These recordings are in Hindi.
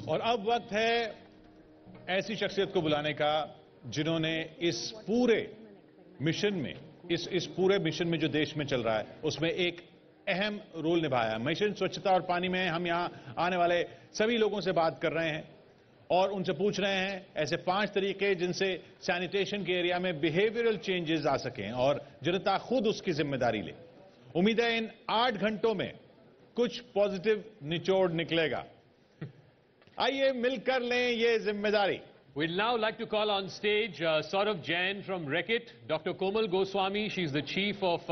और अब वक्त है ऐसी शख्सियत को बुलाने का जिन्होंने इस पूरे मिशन में इस पूरे मिशन में जो देश में चल रहा है उसमें एक अहम रोल निभाया है। मिशन स्वच्छता और पानी में हम यहां आने वाले सभी लोगों से बात कर रहे हैं और उनसे पूछ रहे हैं ऐसे 5 तरीके जिनसे सैनिटेशन के एरिया में बिहेवियरल चेंजेस आ सकें और जनता खुद उसकी जिम्मेदारी ले। उम्मीद है इन 8 घंटों में कुछ पॉजिटिव निचोड़ निकलेगा। आइए मिलकर लें ये जिम्मेदारी। We'd now like to call on stage Saurabh Jain from Reckitt, Dr. Komal Goswami, she's the chief of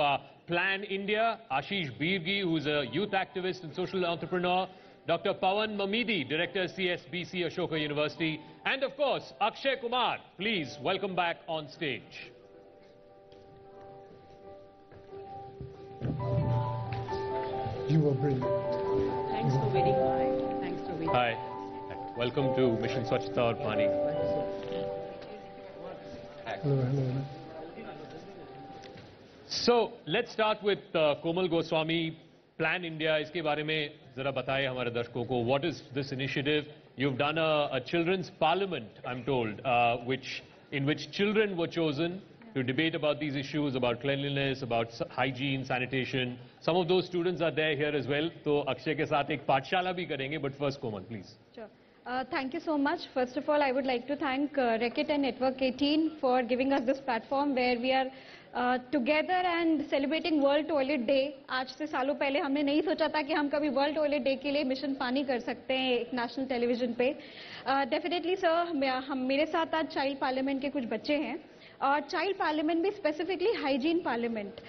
Plan India, Ashish Birgi, who's a youth activist and social entrepreneur, Dr. Pawan Mamidi, Director CSBC Ashoka University, and of course Akshay Kumar. Please welcome back on stage. You were brilliant. Thanks for waiting. Thanks for waiting. Hi. Welcome to Mission Swachhata aur Pani. Hello. So let's start with Komal Goswami, Plan India. इसके बारे में जरा बताएं हमारे दर्शकों को. What is this initiative? You've done a children's parliament, I'm told, in which children were chosen to debate about these issues, about cleanliness, about hygiene, sanitation. Some of those students are there here as well. तो अक्षय के साथ एक पाठशाला भी करेंगे. But first, Komal, please. Sure. Thank you so much. First of all, I would like to thank Reckitt and Network 18 for giving us this platform where we are together and celebrating World Toilet Day. आज से सालों पहले हमने नहीं सोचा था कि हम कभी World Toilet Day के लिए मिशन पानी कर सकते हैं एक नेशनल टेलीविजन पे. Definitely sir, मेरे साथ आज चाइल्ड पार्लियामेंट के कुछ बच्चे हैं और चाइल्ड पार्लियामेंट भी स्पेसिफिकली हाइजीन पार्लियामेंट.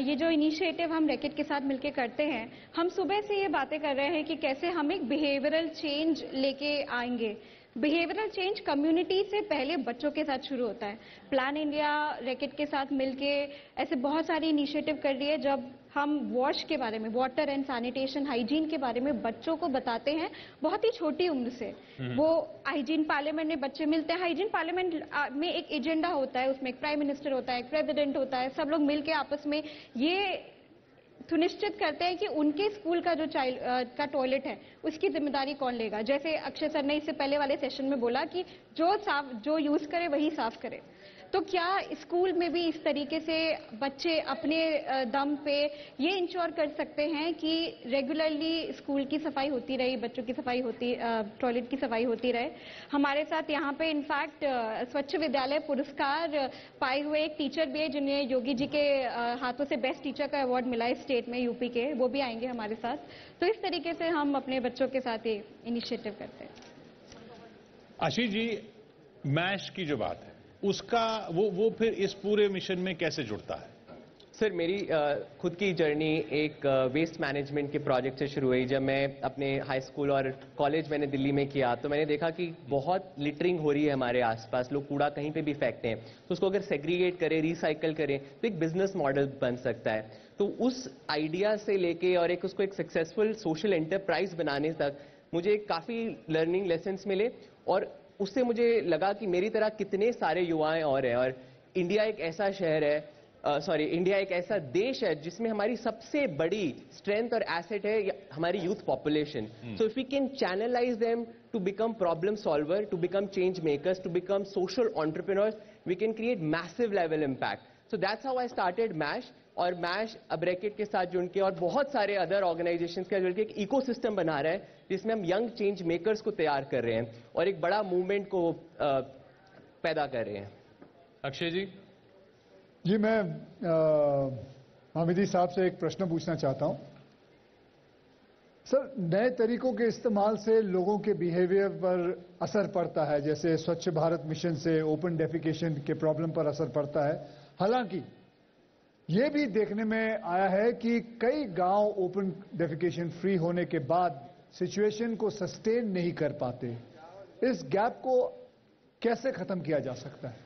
ये जो इनिशिएटिव हम रैकेट के साथ मिलकर करते हैं, हम सुबह से ये बातें कर रहे हैं कि कैसे हम एक बिहेवियरल चेंज लेके आएंगे. बिहेवियरल चेंज कम्युनिटी से पहले बच्चों के साथ शुरू होता है. प्लान इंडिया रैकेट के साथ मिलके ऐसे बहुत सारी इनिशिएटिव कर लिए. जब हम वॉश के बारे में, वाटर एंड सैनिटेशन, हाइजीन के बारे में बच्चों को बताते हैं बहुत ही छोटी उम्र से. वो हाइजीन पार्लियामेंट में बच्चे मिलते हैं. हाइजीन पार्लियामेंट में एक एजेंडा होता है, उसमें एक प्राइम मिनिस्टर होता है, एक प्रेसिडेंट होता है. सब लोग मिलके आपस में ये सुनिश्चित करते हैं कि उनके स्कूल का जो चाइल्ड का टॉयलेट है उसकी जिम्मेदारी कौन लेगा. जैसे अक्षय सर ने इससे पहले वाले सेशन में बोला कि जो यूज करे वही साफ करे. तो क्या स्कूल में भी इस तरीके से बच्चे अपने दम पे ये इंश्योर कर सकते हैं कि रेगुलरली स्कूल की सफाई होती रही, बच्चों की सफाई होती, टॉयलेट की सफाई होती रहे. हमारे साथ यहाँ पे इनफैक्ट स्वच्छ विद्यालय पुरस्कार पाए हुए एक टीचर भी है जिन्हें योगी जी के हाथों से बेस्ट टीचर का अवार्ड मिला है स्टेट में, यूपी के. वो भी आएंगे हमारे साथ. तो इस तरीके से हम अपने बच्चों के साथ ये इनिशिएटिव करते हैं. आशीष जी, मैश की जो बात है उसका वो फिर इस पूरे मिशन में कैसे जुड़ता है? सर, मेरी खुद की जर्नी एक वेस्ट मैनेजमेंट के प्रोजेक्ट से शुरू हुई. जब मैं अपने हाई स्कूल और कॉलेज मैंने दिल्ली में किया तो मैंने देखा कि बहुत लिटरिंग हो रही है हमारे आसपास. लोग कूड़ा कहीं पे भी फेंकते हैं. तो उसको अगर सेग्रीगेट करें, रिसाइकल करें तो एक बिजनेस मॉडल बन सकता है. तो उस आइडिया से लेके और उसको एक सक्सेसफुल सोशल एंटरप्राइज बनाने तक मुझे काफ़ी लर्निंग लेसन्स मिले और उससे मुझे लगा कि मेरी तरह कितने सारे युवाएं और हैं. और इंडिया एक ऐसा शहर है, इंडिया एक ऐसा देश है जिसमें हमारी सबसे बड़ी स्ट्रेंथ और एसेट है हमारी youth population. So if we can channelize them to become problem solver, to become change makers, to become social entrepreneurs, we can create massive level impact. So that's how I started Mash. और मैश अब रैकेट के साथ जुड़ के और बहुत सारे अदर ऑर्गेनाइजेशंस के जुड़ के एक इकोसिस्टम बना रहा है जिसमें हम यंग चेंज मेकर्स को तैयार कर रहे हैं और एक बड़ा मूवमेंट को पैदा कर रहे हैं. अक्षय जी, मैं हामिदी साहब से एक प्रश्न पूछना चाहता हूं. सर, नए तरीकों के इस्तेमाल से लोगों के बिहेवियर पर असर पड़ता है. जैसे स्वच्छ भारत मिशन से ओपन डेफिकेशन के प्रॉब्लम पर असर पड़ता है. हालांकि ये भी देखने में आया है कि कई गांव ओपन डेफिकेशन फ्री होने के बाद सिचुएशन को सस्टेन नहीं कर पाते. इस गैप को कैसे खत्म किया जा सकता है?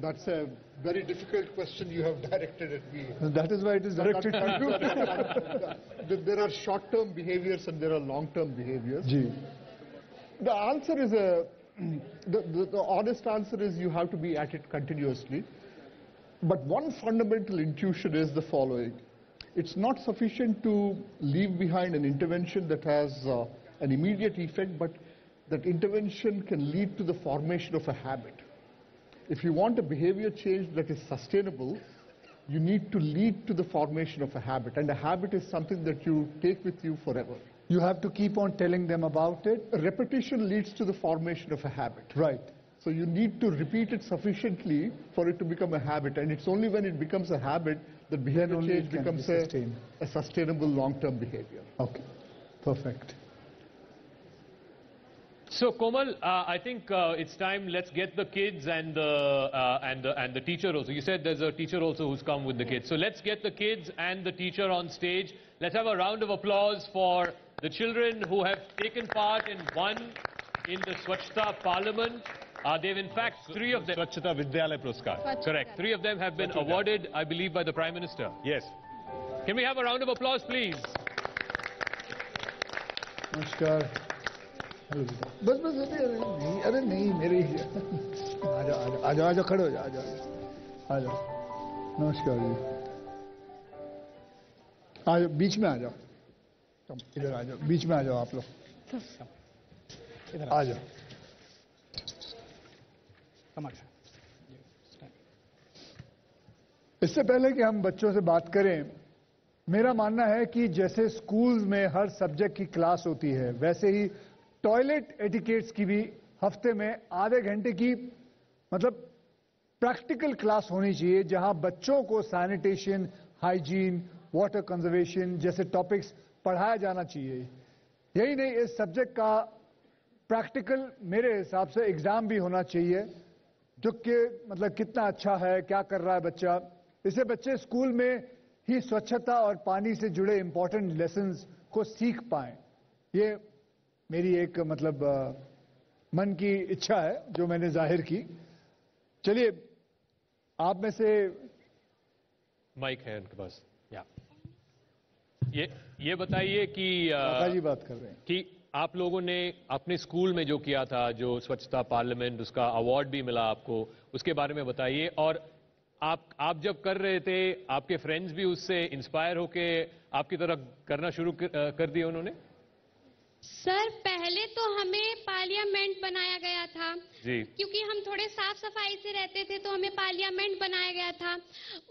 That's a very difficult question you have directed at me. That is why it is directed at you. There are short-term behaviors and there are long-term behaviors. Ji. The answer is the honest answer is you have to be at it continuously. But one fundamental intuition is the following. It's not sufficient to leave behind an intervention that has an immediate effect, but that intervention can lead to the formation of a habit. If you want a behavior change that is sustainable, you need to lead to the formation of a habit, and a habit is something that you take with you forever. You have to keep on telling them about it. Repetition leads to the formation of a habit. Right. So you need to repeat it sufficiently for it to become a habit, and it's only when it becomes a habit that behavior only change it can becomes be sustained. a sustainable long-term behavior. Okay. Perfect. So Komal, I think it's time. Let's get the kids and the teacher also. You said there's a teacher also who's come with the kids. So let's get the kids and the teacher on stage. Let's have a round of applause for the children who have taken part and won in the Swachhta Parliament. They've in fact three of them. Swachhta Vidyalaya Puraskar. Correct. Three of them have been awarded, I believe, by the Prime Minister. Yes. Can we have a round of applause, please? नमस्कार. बस बस अरे नहीं मेरे आ जाओ खड़े हो जाओ आ जाओ. नमस्कार जी. आ जाओ बीच में आ जाओ. इधर आ जाओ बीच में आ जाओ आप लोग. आ जाओ. इससे पहले कि हम बच्चों से बात करें, मेरा मानना है कि जैसे स्कूल में हर सब्जेक्ट की क्लास होती है, वैसे ही टॉयलेट एटिकेट्स की भी हफ्ते में आधे घंटे की मतलब प्रैक्टिकल क्लास होनी चाहिए, जहां बच्चों को सैनिटेशन, हाइजीन, वाटर कंजर्वेशन जैसे टॉपिक्स पढ़ाया जाना चाहिए. यही नहीं, इस सब्जेक्ट का प्रैक्टिकल मेरे हिसाब से एग्जाम भी होना चाहिए, जो कि मतलब कितना अच्छा है, क्या कर रहा है बच्चा. इससे बच्चे स्कूल में ही स्वच्छता और पानी से जुड़े इंपॉर्टेंट लेसन्स को सीख पाएं. ये मेरी एक मतलब मन की इच्छा है जो मैंने जाहिर की. चलिए आप में से माइक है उनके पास. ये बताइए कि जी बात कर रहे हैं कि आप लोगों ने अपने स्कूल में जो किया था, जो स्वच्छता पार्लियामेंट, उसका अवार्ड भी मिला आपको, उसके बारे में बताइए. और आप जब कर रहे थे, आपके फ्रेंड्स भी उससे इंस्पायर होके आपकी तरह करना शुरू कर दिया उन्होंने? सर, पहले तो हमें पार्लियामेंट बनाया गया था जी. क्योंकि हम थोड़े साफ सफाई से रहते थे, तो हमें पार्लियामेंट बनाया गया था.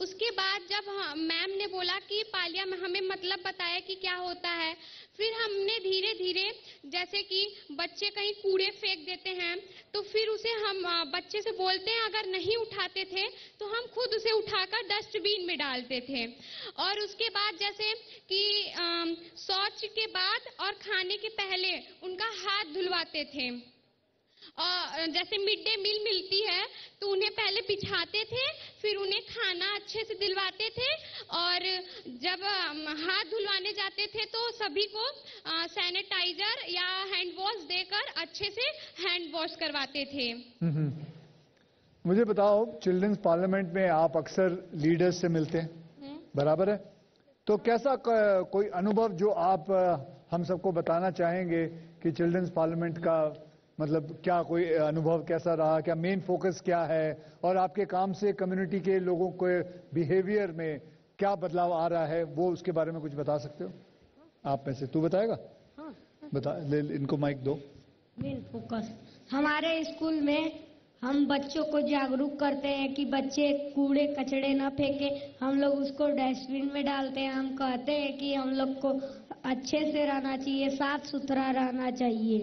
उसके बाद जब मैम ने बोला कि पार्लियामेंट, हमें मतलब बताया कि क्या होता है, फिर हमने धीरे धीरे, जैसे कि बच्चे कहीं कूड़े फेंक देते हैं तो फिर उसे हम बच्चे से बोलते हैं, अगर नहीं उठाते थे तो हम खुद उसे उठाकर डस्टबिन में डालते थे. और उसके बाद जैसे कि शौच के बाद और खाने के पहले उनका हाथ धुलवाते थे. और जैसे मिड डे मील मिलती है तो उन्हें पहले बिछाते थे, फिर उन्हें खाना अच्छे से दिलवाते थे, और जब हाथ धुलवाने जाते थे तो सभी को सैनिटाइजर या हैंड वॉश देकर अच्छे से हैंड वॉश करवाते थे. मुझे बताओ, चिल्ड्रंस पार्लियामेंट में आप अक्सर लीडर्स से मिलते हैं, बराबर है? तो कैसा कोई अनुभव जो आप हम सबको बताना चाहेंगे कि चिल्ड्रंस पार्लियामेंट का मतलब क्या कोई अनुभव कैसा रहा, क्या मेन फोकस क्या है, और आपके काम से कम्युनिटी के लोगों के बिहेवियर में क्या बदलाव आ रहा है, वो उसके बारे में कुछ बता सकते हो? आप में से तू बताएगा? हाँ. बता, ले इनको माइक दो. मेन फोकस हमारे स्कूल में हम बच्चों को जागरूक करते हैं कि बच्चे कूड़े कचड़े न फेंके, हम लोग उसको डस्टबिन में डालते हैं. हम कहते हैं कि हम लोग को अच्छे से रहना चाहिए, साफ सुथरा रहना चाहिए.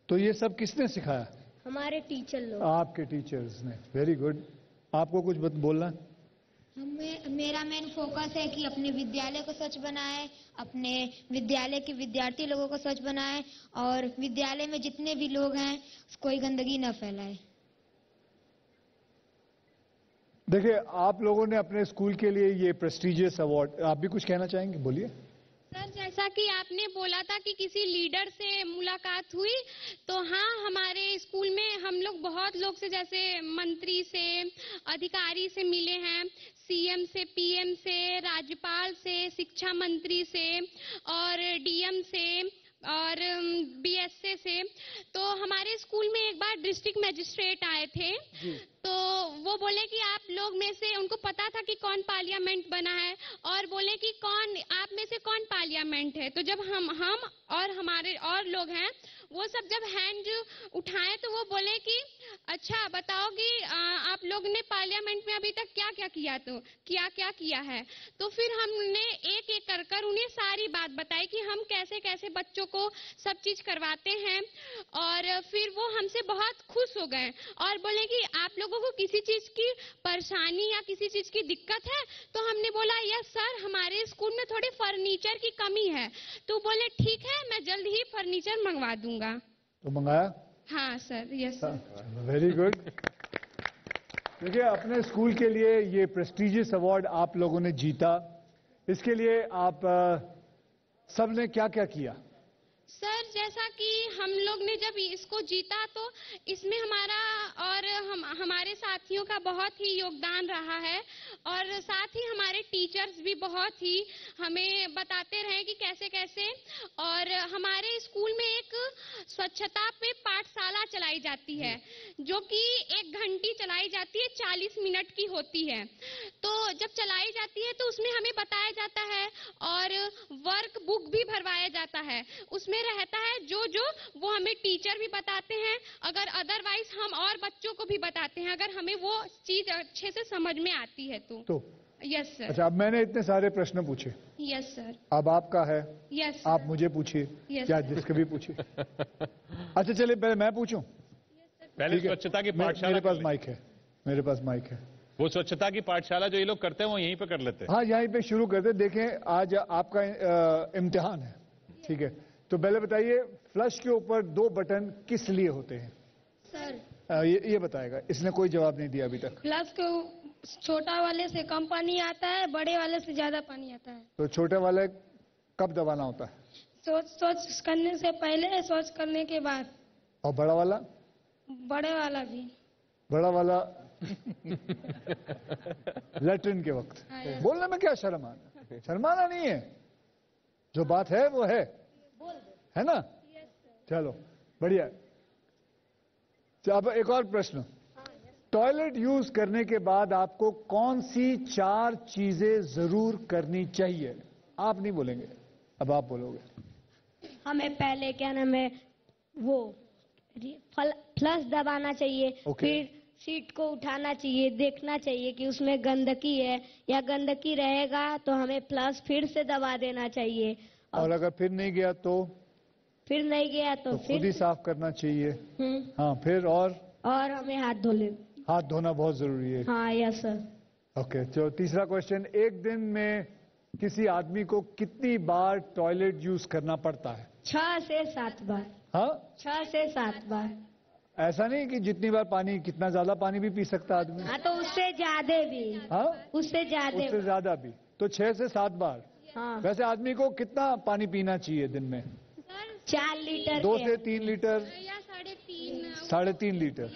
तो ये सब किसने सिखाया? हमारे टीचर लोग. आपके टीचर्स ने. Very good. आपको कुछ बोलना है? मेरा मेन फोकस है कि अपने विद्यालय को स्वच्छ बनाए, अपने विद्यालय के विद्यार्थी लोगों को स्वच्छ बनाए, और विद्यालय में जितने भी लोग हैं कोई गंदगी न फैलाए. देखिए, आप लोगों ने अपने स्कूल के लिए ये प्रेस्टिजियस अवार्ड, आप भी कुछ कहना चाहेंगे? बोलिए. सर, जैसा कि आपने बोला था कि किसी लीडर से मुलाकात हुई, तो हाँ, हमारे स्कूल में हम लोग बहुत लोग से, जैसे मंत्री से, अधिकारी से मिले हैं, सीएम से, पीएम से, राज्यपाल से, शिक्षा मंत्री से और डीएम से और बीएसए से. तो हमारे स्कूल में एक बार डिस्ट्रिक्ट मजिस्ट्रेट आए थे, तो वो बोले कि आप लोग में से, उनको पता था कि कौन पार्लियामेंट बना है, और बोले कि कौन आप में से कौन पार्लियामेंट है। तो जब हम और हमारे और लोग हैं, वो सब जब हैंड उठाए तो वो बोले कि अच्छा बताओ कि आप लोग ने पार्लियामेंट में अभी तक क्या क्या किया, तो क्या किया है। तो फिर हमने एक एक कर उन्हें सारी बात बताई कि हम कैसे कैसे बच्चों को सब चीज करवाते हैं, और फिर वो हमसे बहुत खुश हो गए और बोले कि आप लोगों को किसी चीज की परेशानी या किसी चीज की दिक्कत है। तो हमने बोला यस सर, हमारे स्कूल में थोड़े फर्नीचर की कमी है। तो बोले ठीक है, मैं जल्द ही फर्नीचर मंगवा दूंगा। तो मंगाया? हाँ sir, yes sir. Very good. देखिए, अपने स्कूल के लिए ये प्रेस्टिजियस अवार्ड आप लोगों ने जीता, इसके लिए आप सबने क्या क्या किया? सर जैसा कि हम लोग ने जब इसको जीता तो इसमें हमारा और हमारे साथियों का बहुत ही योगदान रहा है, और साथ ही हमारे टीचर्स भी बहुत ही हमें बताते रहे कि कैसे कैसे। और हमारे स्कूल में एक स्वच्छता पे पाठशाला चलाई जाती है, जो कि 1 घंटी चलाई जाती है, 40 मिनट की होती है। तो जब चलाई जाती है तो उसमें हमें बताया जाता है और वर्क बुक भी भरवाया जाता है। उसमें रहता है जो वो हमें टीचर भी बताते हैं, अगर अदरवाइज हम और बच्चों को भी बताते हैं, अगर हमें वो चीज अच्छे से समझ में आती है तो। Yes sir. अच्छा, अब मैंने इतने सारे प्रश्न पूछे। Yes sir. अब आपका है। यस आप मुझे पूछिए, क्या जिसके भी पूछिए। अच्छा चलिए, पहले मैं पूछूं। पहले स्वच्छता की पाठशाला। मेरे पास माइक है, मेरे पास माइक है। वो स्वच्छता की पाठशाला जो ये लोग करते हैं वो यहीं पे कर लेते हैं। हाँ, यहीं पे शुरू करते हैं। देखें, आज आपका इम्तिहान है, ठीक है? तो पहले बताइए, फ्लश के ऊपर 2 बटन किस लिए होते हैं? सर ये बताएगा। इसने कोई जवाब नहीं दिया अभी तक। फ्लश को छोटा वाले से कम पानी आता है, बड़े वाले से ज्यादा पानी आता है। तो छोटे वाले कब दबाना होता है? स्वच्छ करने से पहले, स्वच्छ करने के बाद। और बड़ा वाला? बड़े वाला भी। बड़ा वाला लैट्रिन के वक्त। बोलने में क्या शर्माना? शर्माना नहीं है, जो बात है वो है ना? चलो बढ़िया। अब एक और प्रश्न। टॉयलेट यूज करने के बाद आपको कौन सी 4 चीजें जरूर करनी चाहिए? आप नहीं बोलेंगे, अब आप बोलोगे। हमें पहले क्या नाम है वो फ्लश दबाना चाहिए। फिर सीट को उठाना चाहिए, देखना चाहिए कि उसमें गंदगी है या गंदगी रहेगा तो हमें फ्लश फिर से दबा देना चाहिए। और अगर फिर नहीं गया तो? फिर नहीं गया तो फिर खुद ही साफ करना चाहिए। हाँ, फिर और हमें हाथ धो ले। हाथ धोना बहुत जरूरी है। हाँ यस सर। ओके, तो तीसरा क्वेश्चन, एक दिन में किसी आदमी को कितनी बार टॉयलेट यूज करना पड़ता है? 6 से 7 बार। हाँ, 6 से 7 बार। ऐसा नहीं कि जितनी बार पानी, कितना ज्यादा पानी भी पी सकता आदमी? हाँ, तो उससे ज्यादा भी। हाँ, उससे ज्यादा भी। तो 6 से 7 बार। हाँ। वैसे आदमी को कितना पानी पीना चाहिए दिन में? 4 लीटर। 2 से 3 लीटर या 3.5। 3.5 लीटर।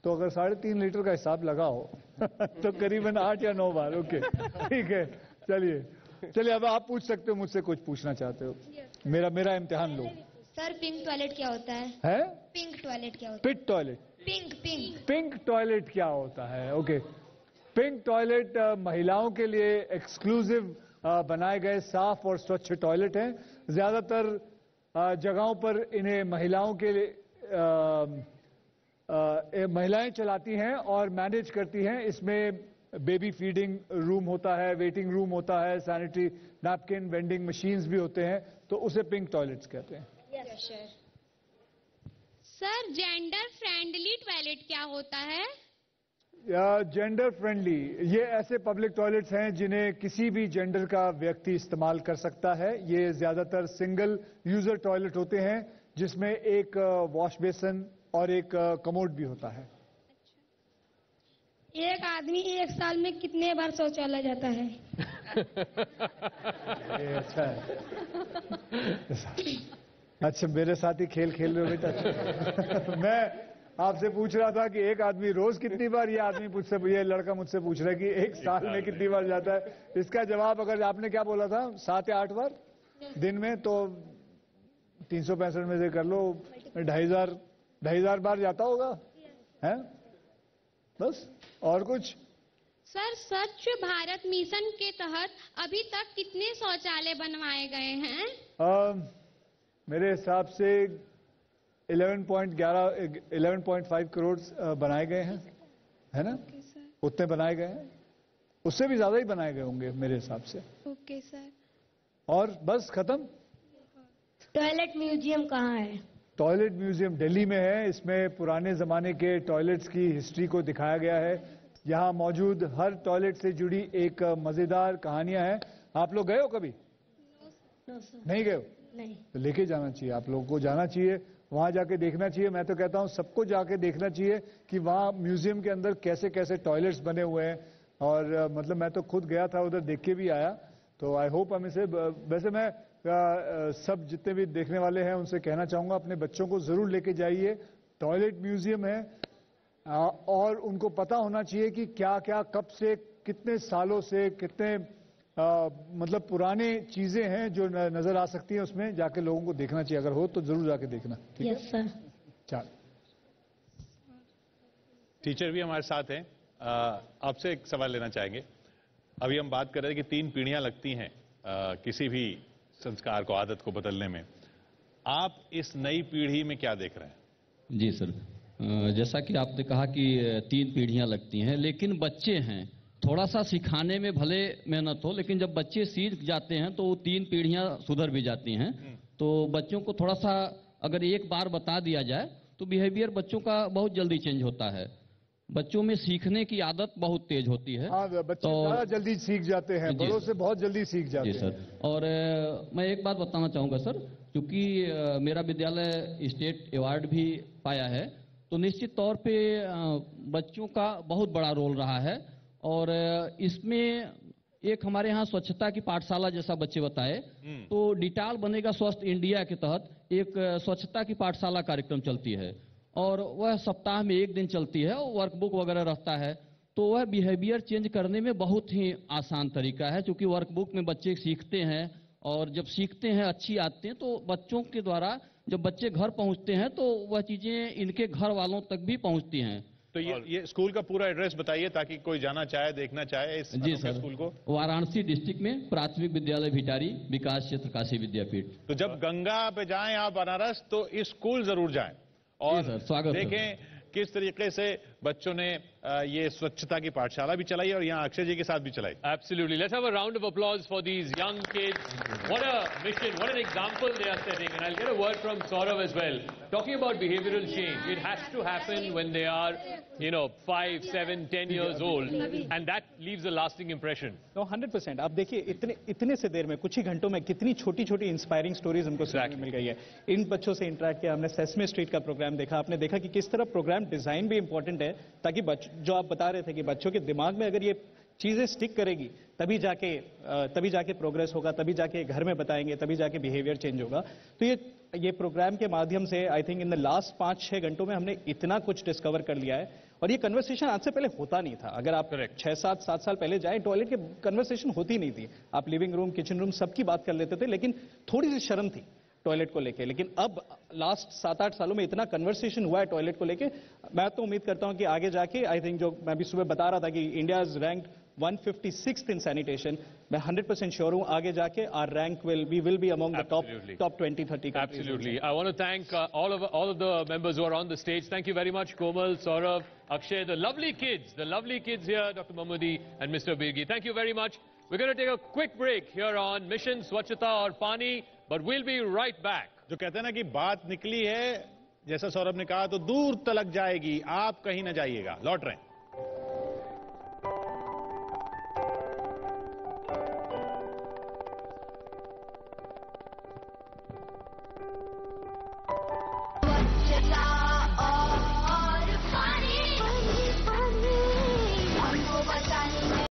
तो अगर 3.5 लीटर का हिसाब लगाओ तो करीबन 8 या 9 बार। ओके, ठीक है। चलिए अब आप पूछ सकते हो मुझसे, कुछ पूछना चाहते हो? मेरा इम्तिहान लो। सर पिंक टॉयलेट क्या होता है? पिंक टॉयलेट क्या होता है? Pit toilet. पिंक टॉयलेट क्या होता है? ओके, पिंक टॉयलेट महिलाओं के लिए एक्सक्लूसिव बनाए गए साफ और स्वच्छ टॉयलेट हैं। ज्यादातर जगहों पर इन्हें महिलाओं के लिए महिलाएं चलाती हैं और मैनेज करती हैं। इसमें बेबी फीडिंग रूम होता है, वेटिंग रूम होता है, सैनिटरी नैपकिन, वेंडिंग मशीन्स भी होते हैं, तो उसे पिंक टॉयलेट्स कहते हैं। सर जेंडर फ्रेंडली टॉयलेट क्या होता है? जेंडर फ्रेंडली, ये ऐसे पब्लिक टॉयलेट्स हैं जिन्हें किसी भी जेंडर का व्यक्ति इस्तेमाल कर सकता है। ये ज्यादातर सिंगल यूजर टॉयलेट होते हैं जिसमें एक वॉश बेसिन और एक कमोड भी होता है। एक आदमी 1 साल में कितने बार शौचालय जाता है? अच्छा है। अच्छा, मेरे साथ ही खेल खेल रहे हो बेटा। मैं आपसे पूछ रहा था कि एक आदमी रोज कितनी बार, ये लड़का मुझसे पूछ रहा है कि 1 साल में कितनी बार जाता है। इसका जवाब, अगर आपने क्या बोला था, 7 या 8 बार दिन में, तो 365 में से कर लो, 2,500 बार जाता होगा, है? बस और कुछ? सर, स्वच्छ भारत मिशन के तहत अभी तक कितने शौचालय बनवाए गए हैं? मेरे हिसाब से 11.5 करोड़ बनाए गए हैं, है ना? उतने बनाए गए हैं, उससे भी ज्यादा ही बनाए गए होंगे मेरे हिसाब से। Okay sir. और बस खत्म? टॉयलेट म्यूजियम कहाँ है? टॉयलेट म्यूजियम दिल्ली में है। इसमें पुराने जमाने के टॉयलेट्स की हिस्ट्री को दिखाया गया है। यहाँ मौजूद हर टॉयलेट से जुड़ी एक मजेदार कहानियां हैं। आप लोग गए हो कभी? नहीं गए हो? नहीं। तो लेके जाना चाहिए, आप लोगों को जाना चाहिए, वहां जाके देखना चाहिए। मैं तो कहता हूं सबको जाके देखना चाहिए कि वहां म्यूजियम के अंदर कैसे कैसे टॉयलेट्स बने हुए हैं। और मतलब मैं तो खुद गया था, उधर देख के भी आया। तो आई होप हम इसे, वैसे मैं सब जितने भी देखने वाले हैं उनसे कहना चाहूंगा अपने बच्चों को जरूर लेके जाइए। टॉयलेट म्यूजियम है और उनको पता होना चाहिए कि क्या क्या कब से कितने सालों से कितने मतलब पुराने चीजें हैं जो नजर आ सकती हैं। उसमें जाके लोगों को देखना चाहिए, अगर हो तो जरूर जाके देखना। ठीक है? Yes sir. चल, टीचर भी हमारे साथ हैं। आपसे एक सवाल लेना चाहेंगे। अभी हम बात कर रहे थे कि 3 पीढ़ियां लगती हैं किसी भी संस्कार को, आदत को बदलने में। आप इस नई पीढ़ी में क्या देख रहे हैं? जी सर, जैसा कि आपने कहा कि 3 पीढ़ियां लगती हैं, लेकिन बच्चे हैं, थोड़ा सा सिखाने में भले मेहनत हो, लेकिन जब बच्चे सीख जाते हैं तो वो 3 पीढ़ियां सुधर भी जाती हैं। तो बच्चों को थोड़ा सा अगर एक बार बता दिया जाए तो बिहेवियर बच्चों का बहुत जल्दी चेंज होता है। बच्चों में सीखने की आदत बहुत तेज होती है। हाँ, बच्चे ज़्यादा जल्दी सीख जाते हैं, बड़ों से बहुत जल्दी सीख जाते हैं। जी सर। और मैं एक बात बताना चाहूँगा सर, क्योंकि मेरा विद्यालय स्टेट अवार्ड भी पाया है, तो निश्चित तौर पे बच्चों का बहुत बड़ा रोल रहा है। और इसमें एक हमारे यहाँ स्वच्छता की पाठशाला जैसा बच्चे बताए, तो डिटाल बनेगा स्वस्थ इंडिया के तहत एक स्वच्छता की पाठशाला कार्यक्रम चलती है और वह सप्ताह में 1 दिन चलती है। वर्कबुक वगैरह रहता है, तो वह बिहेवियर चेंज करने में बहुत ही आसान तरीका है, क्योंकि वर्कबुक में बच्चे सीखते हैं और जब सीखते हैं अच्छी आदतें, तो बच्चों के द्वारा जब बच्चे घर पहुंचते हैं तो वह चीजें इनके घर वालों तक भी पहुंचती हैं। तो ये स्कूल का पूरा एड्रेस बताइए ताकि कोई जाना चाहे, देखना चाहे इस जी सर, स्कूल को। वाराणसी डिस्ट्रिक्ट में प्राथमिक विद्यालय भिटारी, विकास क्षेत्र काशी विद्यापीठ। तो जब गंगा पे जाएं आप बनारस तो इस स्कूल जरूर जाएं और सर, स्वागत देखें किस तरीके से बच्चों ने ये स्वच्छता की पाठशाला भी चलाई और यहाँ अक्षय जी के साथ भी चलाई। Absolutely. Let's have a round of applause for these young kids. What a mission, what an example they are setting. And I'll get a word from Saurav as well. Talking about behavioral change, it has to happen when they are, 5, 7, 10 years old, and that leaves a lasting impression. No, 100%. आप देखिए इतने से देर में, कुछ ही घंटों में कितनी छोटी छोटी इंस्पायरिंग स्टोरीज हमको सुनने मिल गई है। इन बच्चों से इंटरेक्ट किया हमने, सेसमे स्ट्रीट का प्रोग्राम देखा, आपने देखा कि किस तरह प्रोग्राम डिजाइन भी इंपॉर्टेंट है, ताकि जो आप बता रहे थे कि बच्चों के दिमाग में अगर ये चीजें स्टिक करेगी तभी जाके प्रोग्रेस होगा, तभी जाके घर में बताएंगे, तभी जाके बिहेवियर चेंज होगा। तो ये प्रोग्राम के माध्यम से I think in the last 5-6 घंटों में हमने इतना कुछ डिस्कवर कर लिया है। और ये कन्वर्सेशन आज से पहले होता नहीं था। अगर आप 6-7 साल पहले जाए, टॉयलेट की कन्वर्सेशन होती नहीं थी। आप लिविंग रूम, किचन रूम सबकी बात कर लेते थे, लेकिन थोड़ी सी शर्म थी टॉयलेट को लेके। लेकिन अब लास्ट 7-8 सालों में इतना कन्वर्सेशन हुआ है टॉयलेट को लेके, मैं तो उम्मीद करता हूं कि आगे जाके आई थिंक, जो मैं भी सुबह बता रहा था कि India is ranked 156th in sanitation, मैं 100% श्योर हूं आगे जाके our rank we will be among the top 20-30 countries. Absolutely. I want to thank all of the members who are on the stage. Thank you very much, Komal, Saurav, Akshay, the lovely kids here, Dr. Mahmoodi and Mr. Birgi. Thank you very much. We're going to take a quick break here on Mission Swachhata aur Pani, but we'll be right back. जो कहते हैं ना कि बात निकली है, जैसा सौरभ ने कहा, तो दूर तलक जाएगी, आप कहीं न जाइएगा। लौट रहे हैं।